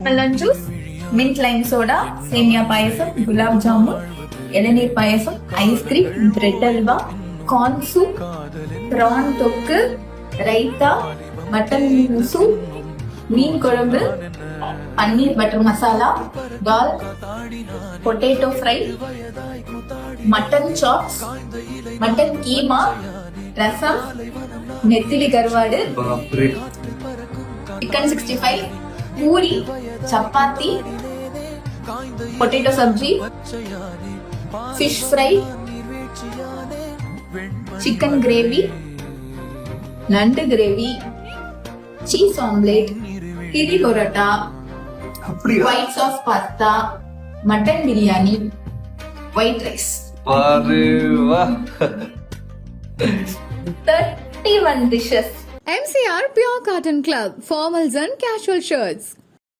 Lemon juice, mint lime soda, சேமியா பாயசம், குலாப் ஜாமுன், இளநீர் payasam, ice cream, bread halwa, corn soup, prawn தொக்கு, raita, mutton soup, மீன் குழம்பு, paneer butter masala, dal, potato fry, mutton chops, mutton keema, rasam, நெத்திலி கருவாடு, chicken 65, puri, chapati, potato sabzi, fish fry, chicken gravy, நண்டு கிரேவி, சீஸ் ஆம்லேட், கிரி parotta, white sauce pasta, mutton biryani, white rice. 31 dishes. MCR Pure Cotton Club, formals and casual shirts.